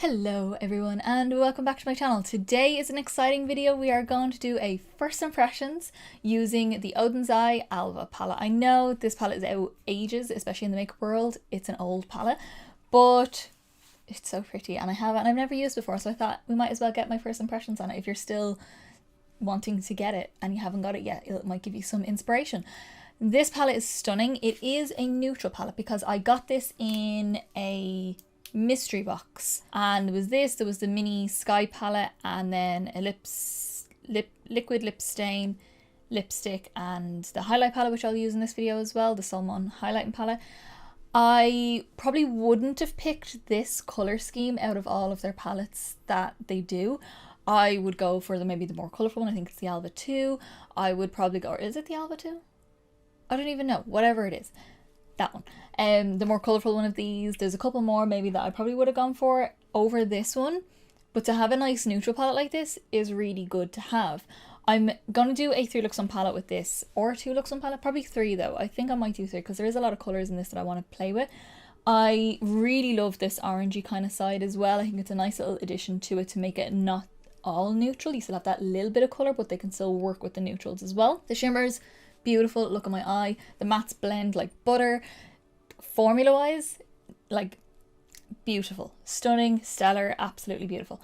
Hello everyone and welcome back to my channel. Today is an exciting video. We are going to do a first impressions using the Odens Alva palette. I know this palette is out ages, especially in the makeup world. It's an old palette, but it's so pretty and I have it and I've never used it before, so I thought we might as well get my first impressions on it. If you're still wanting to get it and you haven't got it yet, it might give you some inspiration. This palette is stunning. It is a neutral palette because I got this in a mystery box, and there was the mini sky palette and then a liquid lip stain lipstick and the highlight palette, which I'll use in this video as well, the Solmane highlighting palette. I probably wouldn't have picked this color scheme out of all of their palettes that they do. I would go for maybe the more colorful one. I think it's the Alva 2. I would probably go, or is it the Alva 2? I don't even know, whatever it is. That one. The more colourful one of these. There's a couple more maybe that I probably would have gone for over this one. But to have a nice neutral palette like this is really good to have. I'm going to do a 3 looks on palette with this, or 2 looks on palette. Probably 3 though. I think I might do 3 because there is a lot of colours in this that I want to play with. I really love this orangey kind of side as well. I think it's a nice little addition to it to make it not all neutral. You still have that little bit of colour, but they can still work with the neutrals as well. The shimmers, beautiful. Look at my eye. The mattes blend like butter. Formula wise, like beautiful, stunning, stellar, absolutely beautiful.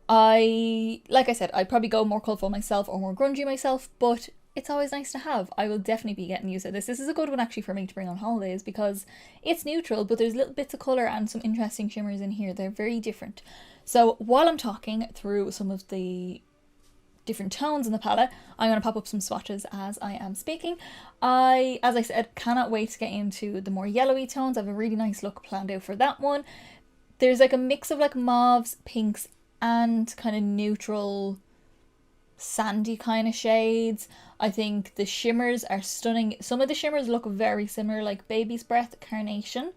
Like I said, I'd probably go more colourful myself or more grungy myself, but it's always nice to have. I will definitely be getting used to this. This is a good one actually for me to bring on holidays because it's neutral, but there's little bits of colour and some interesting shimmers in here. They're very different. So while I'm talking through some of the different tones in the palette, I'm going to pop up some swatches as I am speaking. As I said, cannot wait to get into the more yellowy tones. I have a really nice look planned out for that one. There's like a mix of like mauves, pinks, and kind of neutral sandy kind of shades. I think the shimmers are stunning. Some of the shimmers look very similar, like Baby's Breath, Carnation.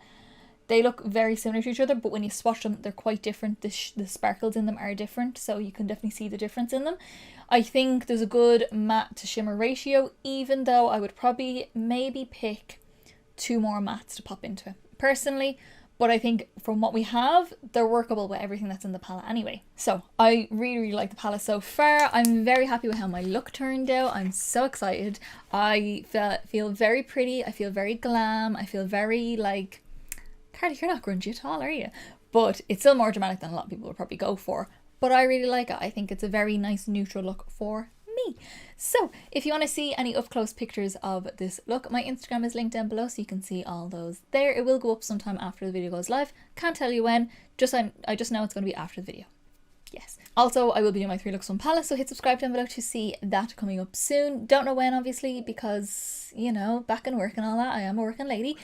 They look very similar to each other, but when you swatch them, they're quite different. The sparkles in them are different, so you can definitely see the difference in them. I think there's a good matte to shimmer ratio, even though I would probably maybe pick 2 more mattes to pop into it, personally. But I think from what we have, they're workable with everything that's in the palette anyway. So I really, really like the palette so far. I'm very happy with how my look turned out. I'm so excited. I feel very pretty. I feel very glam. I feel very like... Carly, you're not grungy at all, are you? But it's still more dramatic than a lot of people would probably go for. But I really like it. I think it's a very nice neutral look for me. So if you want to see any up close pictures of this look, my Instagram is linked down below so you can see all those there. It will go up sometime after the video goes live. Can't tell you when. I just know it's going to be after the video. Yes. Also, I will be doing my 3 looks on palette, so hit subscribe down below to see that coming up soon. Don't know when, obviously, because, you know, back in work and all that, I am a working lady.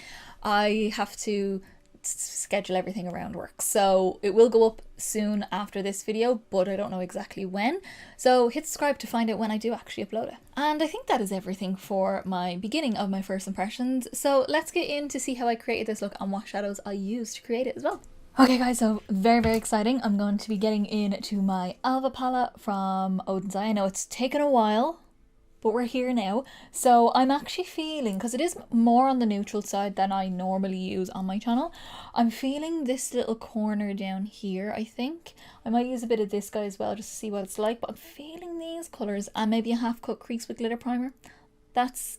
I have to schedule everything around work, so it will go up soon after this video, but I don't know exactly when, so hit subscribe to find out when I do actually upload it. And I think that is everything for my beginning of my first impressions, so let's get in to see how I created this look and what shadows I used to create it as well. Okay guys, so very, very exciting. I'm going to be getting into my Alva palette from Odens. I know it's taken a while, but we're here now. So I'm actually feeling, because it is more on the neutral side than I normally use on my channel, I'm feeling this little corner down here, I think. I might use a bit of this guy as well just to see what it's like, but I'm feeling these colours and maybe a half cut crease with glitter primer. That's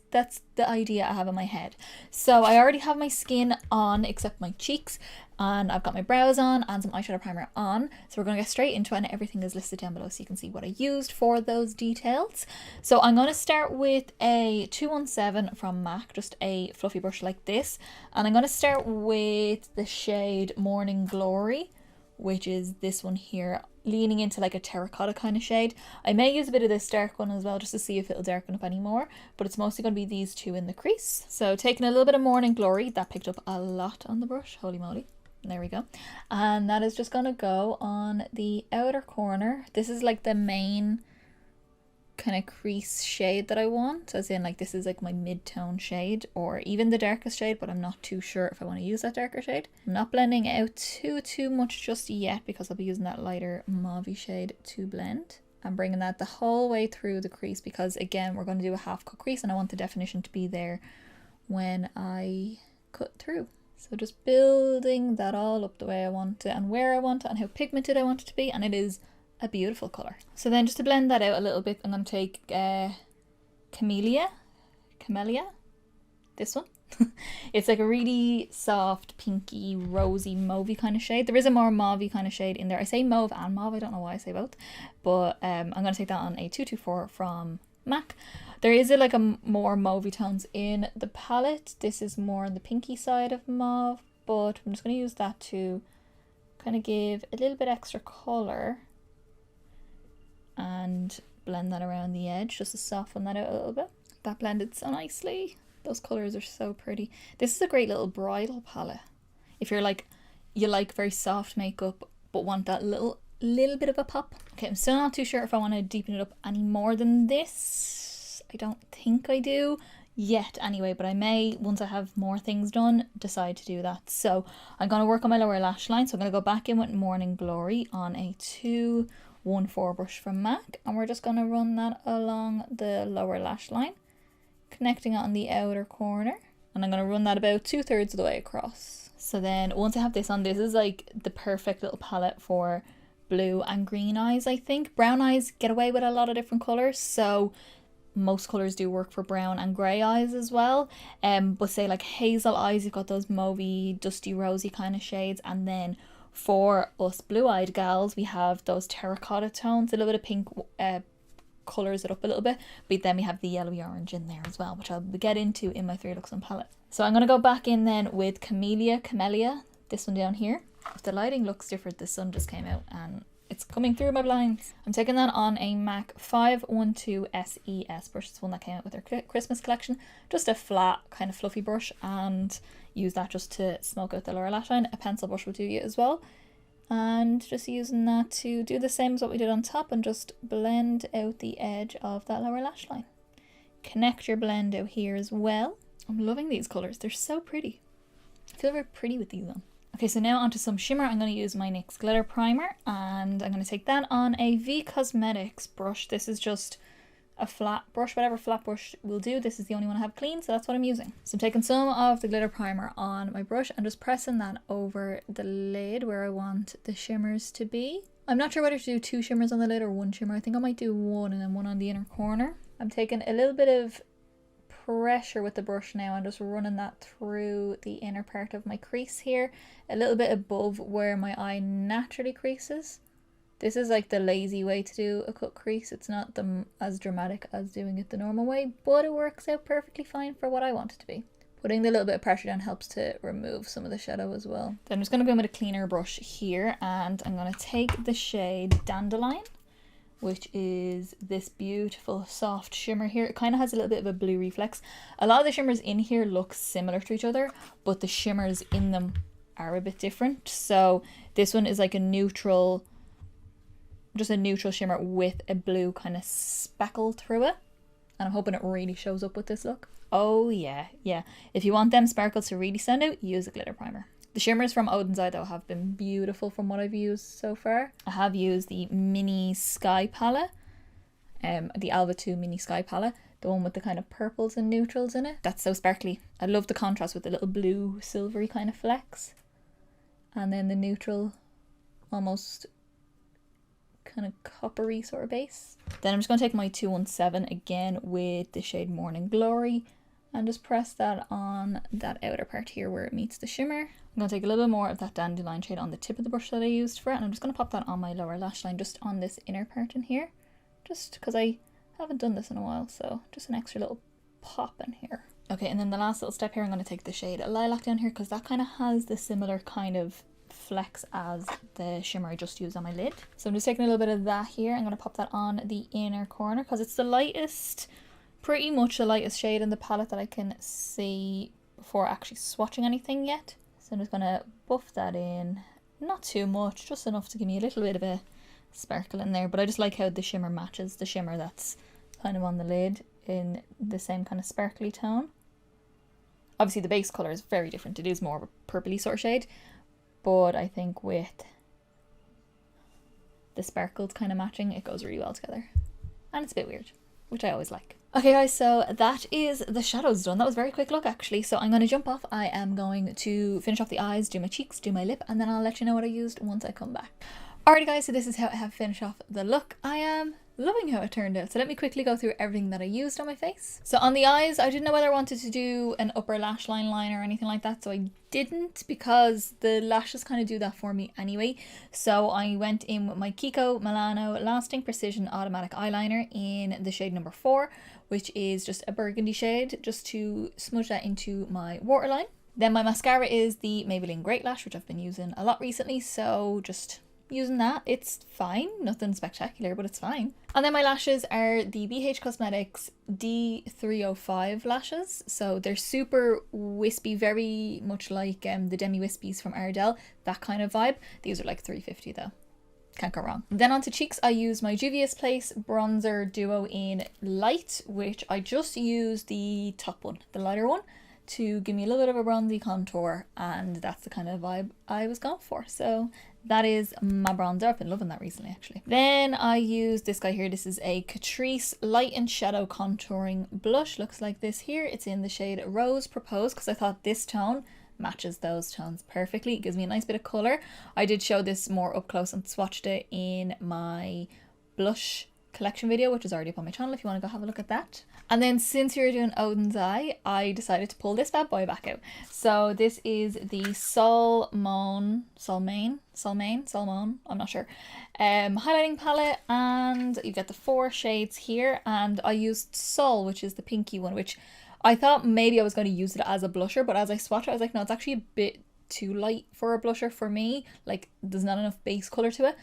the idea I have in my head. So I already have my skin on except my cheeks, and I've got my brows on and some eyeshadow primer on. So we're going to get straight into it, and everything is listed down below so you can see what I used for those details. So I'm going to start with a 217 from MAC, just a fluffy brush like this. And I'm going to start with the shade Morning Glory, which is this one here, leaning into like a terracotta kind of shade. I may use a bit of this dark one as well just to see if it'll darken up any more, but it's mostly going to be these 2 in the crease. So taking a little bit of Morning Glory, that picked up a lot on the brush, holy moly. There we go. And that is just going to go on the outer corner. This is like the main kind of crease shade that I want, as in like this is like my mid-tone shade or even the darkest shade, but I'm not too sure if I want to use that darker shade. I'm not blending out too much just yet because I'll be using that lighter mauve shade to blend. I'm bringing that the whole way through the crease because again we're going to do a half cut crease and I want the definition to be there when I cut through. So just building that all up the way I want it and where I want it and how pigmented I want it to be, and it is a beautiful colour. So then just to blend that out a little bit, I'm going to take Camellia, this one. It's like a really soft, pinky, rosy, mauvey kind of shade. There is a more mauvey kind of shade in there. I say mauve and mauve, I don't know why I say both. But I'm going to take that on a 224 from MAC. There is like a more mauvey tones in the palette. This is more on the pinky side of mauve, but I'm just going to use that to kind of give a little bit extra colour and blend that around the edge just to soften that out a little bit. That blended so nicely. Those colours are so pretty. This is a great little bridal palette. If you're like, you like very soft makeup but want that little bit of a pop. Okay, I'm still not too sure if I want to deepen it up any more than this. I don't think I do yet anyway, but I may, once I have more things done, decide to do that. So I'm going to work on my lower lash line. So I'm going to go back in with Morning Glory on a 214 brush from MAC, and we're just going to run that along the lower lash line, connecting it on the outer corner, and I'm going to run that about 2/3 of the way across. So then once I have this on, this is like the perfect little palette for blue and green eyes. I think brown eyes get away with a lot of different colours, so most colours do work for brown and grey eyes as well. But say like hazel eyes, you've got those mauvey, dusty, rosy kind of shades, and then for us blue-eyed gals, we have those terracotta tones, a little bit of pink colours it up a little bit, but then we have the yellowy orange in there as well, which I'll get into in my 3 looks on palette. So I'm going to go back in then with Camellia, this one down here. If the lighting looks different, the sun just came out and it's coming through my blinds. I'm taking that on a MAC 512 SES brush. It's one that came out with their Christmas collection. Just a flat kind of fluffy brush, and use that just to smoke out the lower lash line. A pencil brush will do you as well. And just using that to do the same as what we did on top and just blend out the edge of that lower lash line. Connect your blend out here as well. I'm loving these colours. They're so pretty. I feel very pretty with these on. Okay, so now onto some shimmer. I'm going to use my NYX Glitter Primer, and I'm going to take that on a V Cosmetics brush. This is just a flat brush, whatever flat brush will do. This is the only one I have clean, so that's what I'm using. So I'm taking some of the glitter primer on my brush and just pressing that over the lid where I want the shimmers to be. I'm not sure whether to do 2 shimmers on the lid or 1 shimmer. I think I might do 1 and then 1 on the inner corner. I'm taking a little bit of pressure with the brush now and just running that through the inner part of my crease here, a little bit above where my eye naturally creases. This is like the lazy way to do a cut crease. It's not as dramatic as doing it the normal way, but it works out perfectly fine for what I want it to be. Putting the little bit of pressure down helps to remove some of the shadow as well. Then I'm just going to go in with a cleaner brush here, and I'm going to take the shade Dandelion, which is this beautiful soft shimmer here. It kind of has a little bit of a blue reflex. A lot of the shimmers in here look similar to each other, but the shimmers in them are a bit different. So this one is like a neutral, just a neutral shimmer with a blue kind of speckle through it. And I'm hoping it really shows up with this look. Oh yeah, yeah. If you want them sparkles to really stand out, use a glitter primer. The shimmers from Odens though have been beautiful from what I've used so far. I have used the Mini Sky palette, the Alva 2 Mini Sky palette, the one with the kind of purples and neutrals in it. That's so sparkly. I love the contrast with the little blue silvery kind of flecks. And then the neutral, almost kind of coppery sort of base. Then I'm just going to take my 217 again with the shade Morning Glory and just press that on that outer part here where it meets the shimmer. I'm going to take a little bit more of that Dandelion shade on the tip of the brush that I used for it, and I'm just going to pop that on my lower lash line, just on this inner part in here, just because I haven't done this in a while, so just an extra little pop in here. Okay, and then the last little step here, I'm going to take the shade Lilac down here because that kind of has the similar kind of flex as the shimmer I just used on my lid. So I'm just taking a little bit of that here. I'm going to pop that on the inner corner because it's the lightest, pretty much the lightest shade in the palette that I can see before actually swatching anything yet. So I'm just going to buff that in, not too much, just enough to give me a little bit of a sparkle in there, but I just like how the shimmer matches the shimmer that's kind of on the lid in the same kind of sparkly tone. Obviously the base colour is very different. It is more of a purpley sort of shade, but I think with the sparkles kind of matching, it goes really well together. And it's a bit weird, which I always like. Okay guys, so that is the shadows done. That was a very quick look actually. So I'm going to jump off. I am going to finish off the eyes, do my cheeks, do my lip, and then I'll let you know what I used once I come back. Alrighty guys, so this is how I have finished off the look. I am loving how it turned out. So let me quickly go through everything that I used on my face. So on the eyes, I didn't know whether I wanted to do an upper lash line liner or anything like that. So I didn't, because the lashes kind of do that for me anyway. So I went in with my Kiko Milano Lasting Precision Automatic Eyeliner in the shade number 4, which is just a burgundy shade, just to smudge that into my waterline. Then my mascara is the Maybelline Great Lash, which I've been using a lot recently. So just using that. It's fine, nothing spectacular, but it's fine. And then my lashes are the BH Cosmetics D305 lashes. So they're super wispy, very much like the Demi Wispies from Ardell, that kind of vibe. These are like $3.50 though. Can't go wrong. Then onto cheeks, I use my Juvia's Place Bronzer Duo in Light, which I just used the top one, the lighter one, to give me a little bit of a bronzy contour, and that's the kind of vibe I was going for. So that is my bronzer. I've been loving that recently actually. Then I use this guy here. This is a Catrice Light and Shadow Contouring Blush. Looks like this here. It's in the shade Rose Propose, because I thought this tone matches those tones perfectly. It gives me a nice bit of colour. I did show this more up close and swatched it in my blush collection video, which is already up on my channel if you want to go have a look at that. And then since we were doing Odens Eye, I decided to pull this bad boy back out. So this is the Solmane, I'm not sure, highlighting palette, and you get the 4 shades here, and I used Sol, which is the pinky one, which I thought maybe I was going to use it as a blusher, but as I swatched it, I was like, no, it's actually a bit too light for a blusher for me. Like, there's not enough base colour to it.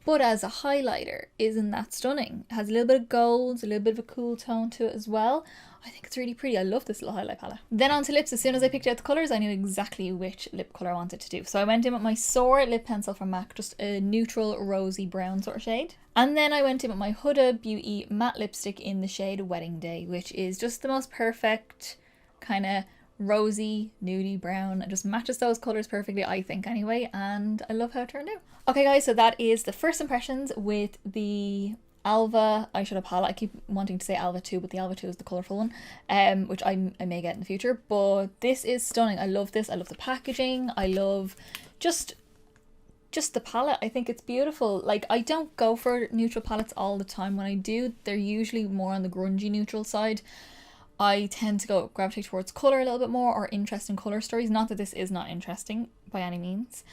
But as a highlighter, isn't that stunning? It has a little bit of gold, a little bit of a cool tone to it as well. I think it's really pretty. I love this little highlight palette. Then onto lips. As soon as I picked out the colours, I knew exactly which lip colour I wanted to do. So I went in with my Soar lip pencil from MAC, just a neutral rosy brown sort of shade. And then I went in with my Huda Beauty matte lipstick in the shade Wedding Day, which is just the most perfect kind of rosy, nudie brown. It just matches those colours perfectly, I think anyway, and I love how it turned out. Okay guys, so that is the first impressions with the Alva eyeshadow palette. I keep wanting to say Alva 2, but the Alva 2 is the colourful one, which I may get in the future, but this is stunning. I love this. I love the packaging. I love just the palette. I think it's beautiful. Like, I don't go for neutral palettes all the time. When I do, they're usually more on the grungy neutral side. I tend to gravitate towards colour a little bit more, or interesting colour stories. Not that this is not interesting by any means,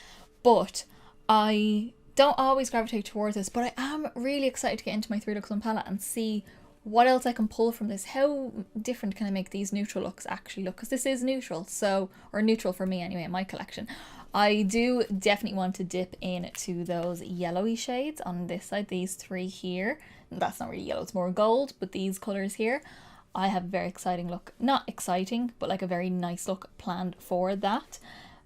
but I don't always gravitate towards this. But I am really excited to get into my 3 Looks 1 palette and see what else I can pull from this. How different can I make these neutral looks actually look? Because this is neutral, so, or neutral for me anyway in my collection. I do definitely want to dip into those yellowy shades on this side, these 3 here. That's not really yellow, it's more gold, but these colours here, I have a very exciting look, not exciting, but like a very nice look planned for that.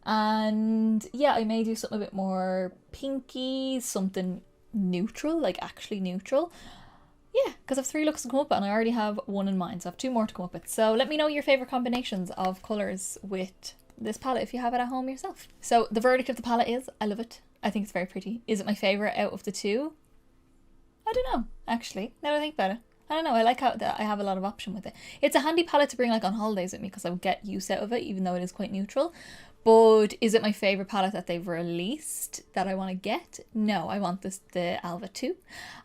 And yeah, I may do something a bit more pinky, something neutral, like actually neutral. Yeah, because I have 3 looks to come up with, and I already have 1 in mind, so I have 2 more to come up with. So let me know your favourite combinations of colours with this palette if you have it at home yourself. So the verdict of the palette is, I love it. I think it's very pretty. Is it my favourite out of the 2? I don't know, actually, now that I think about it. I don't know, I like how that I have a lot of option with it. It's a handy palette to bring like on holidays with me, because I would get use out of it, even though it is quite neutral. But is it my favourite palette that they've released that I want to get? No, I want the Alva 2.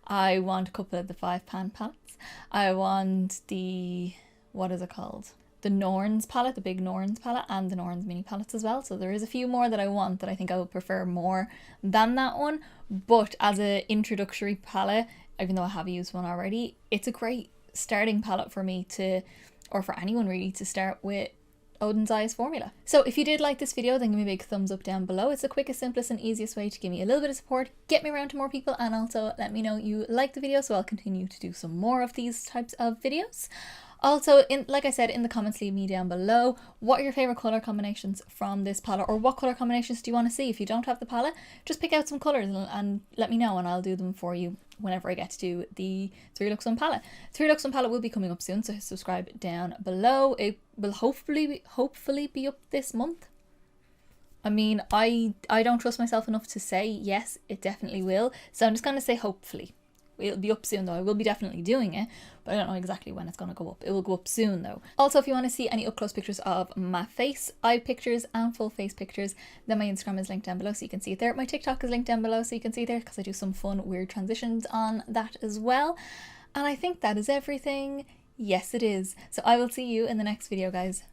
I want a couple of the 5-pan palettes. I want the, what is it called? The Norns palette, the big Norns palette, and the Norns mini palettes as well. So there is a few more that I want that I think I would prefer more than that one. But as an introductory palette, even though I have used one already, it's a great starting palette for me to, or for anyone really, to start with Odens Eye's formula. So if you did like this video, then give me a big thumbs up down below. It's the quickest, simplest and easiest way to give me a little bit of support, get me around to more people, and also let me know you like the video so I'll continue to do some more of these types of videos. Also, like I said, in the comments, leave me down below what are your favourite colour combinations from this palette, or what colour combinations do you want to see. If you don't have the palette, just pick out some colours and let me know, and I'll do them for you whenever I get to do the 3 Looks 1 palette. 3 Looks 1 palette will be coming up soon, so subscribe down below. It will hopefully be up this month. I mean, I don't trust myself enough to say yes, it definitely will, so I'm just going to say hopefully. It'll be up soon though. I will be definitely doing it, but I don't know exactly when it's going to go up. It will go up soon though. Also, if you want to see any up close pictures of my face, eye pictures and full face pictures, then my Instagram is linked down below so you can see it there. My TikTok is linked down below so you can see it there, because I do some fun weird transitions on that as well. And I think that is everything. Yes, it is. So I will see you in the next video, guys.